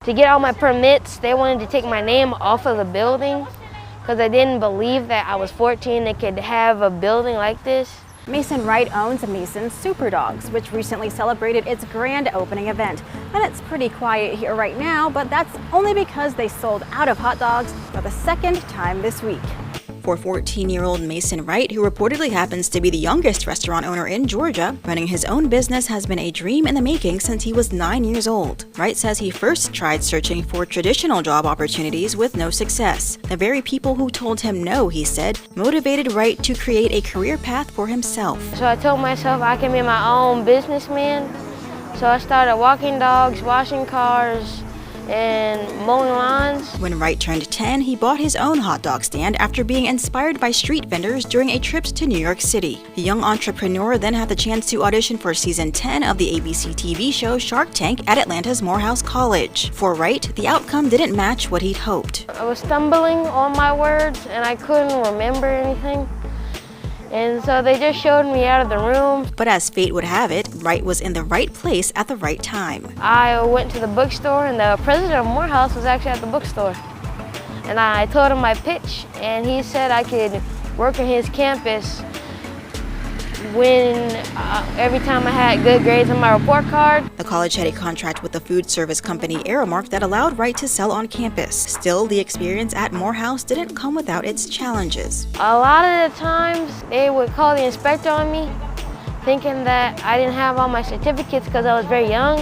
To get all my permits, they wanted to take my name off of the building because they didn't believe that I was 14 and could have a building like this. Mason Wright owns Mason's Super Dogs, which recently celebrated its grand opening event. And it's pretty quiet here right now, but that's only because they sold out of hot dogs for the second time this week. For 14-year-old Mason Wright, who reportedly happens to be the youngest restaurant owner in Georgia, running his own business has been a dream in the making since he was 9 years old. Wright says he first tried searching for traditional job opportunities with no success. The very people who told him no, he said, motivated Wright to create a career path for himself. So I told myself I can be my own businessman. So I started walking dogs, washing cars, and mowing lawns. When Wright turned 10, he bought his own hot dog stand after being inspired by street vendors during a trip to New York City. The young entrepreneur then had the chance to audition for season 10 of the ABC TV show Shark Tank at Atlanta's Morehouse College. For Wright, the outcome didn't match what he'd hoped. I was stumbling on my words and I couldn't remember anything. And so they just showed me out of the room. But as fate would have it, Wright was in the right place at the right time. I went to the bookstore and the president of Morehouse was actually at the bookstore. And I told him my pitch and he said I could work on his campus when every time I had good grades on my report card. The college had a contract with the food service company Aramark that allowed Wright to sell on campus. Still, the experience at Morehouse didn't come without its challenges. A lot of the times, they would call the inspector on me, thinking that I didn't have all my certificates because I was very young.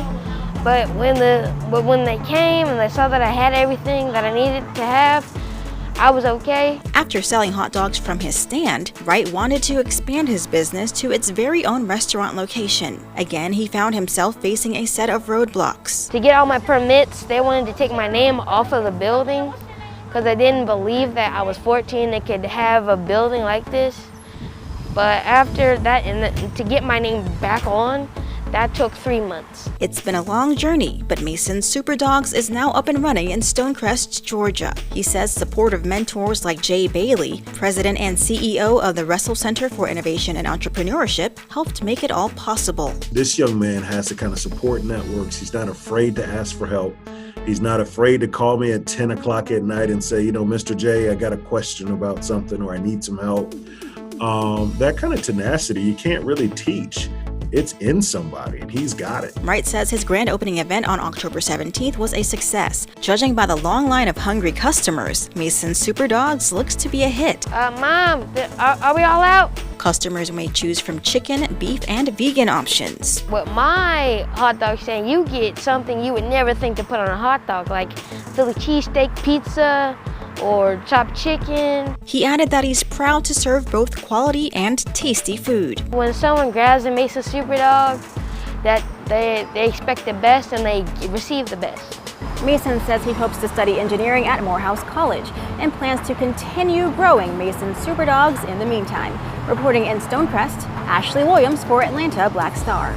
But when they came and they saw that I had everything that I needed to have, I was okay. After selling hot dogs from his stand, Wright wanted to expand his business to its very own restaurant location. Again, he found himself facing a set of roadblocks. To get all my permits, they wanted to take my name off of the building because they didn't believe that I was 14 and could have a building like this. But after that, and to get my name back on, that took 3 months. It's been a long journey, but Mason's Super Dogs is now up and running in Stonecrest, Georgia. He says supportive mentors like Jay Bailey, president and CEO of the Russell Center for Innovation and Entrepreneurship, helped make it all possible. This young man has the kind of support networks. He's not afraid to ask for help. He's not afraid to call me at 10 o'clock at night and say, Mr. J, I got a question about something or I need some help. That kind of tenacity you can't really teach. It's in somebody, and he's got it. Wright says his grand opening event on October 17th was a success. Judging by the long line of hungry customers, Mason's Super Dogs looks to be a hit. Mom, are we all out? Customers may choose from chicken, beef, and vegan options. With my hot dog stand, you get something you would never think to put on a hot dog, like Philly cheesesteak pizza, or chopped chicken. He added that he's proud to serve both quality and tasty food. When someone grabs and makes a Super Dog, that they expect the best and they receive the best. Mason says he hopes to study engineering at Morehouse College and plans to continue growing Mason's Super Dogs in the meantime. Reporting in Stonecrest, Ashley Williams for Atlanta Black Star.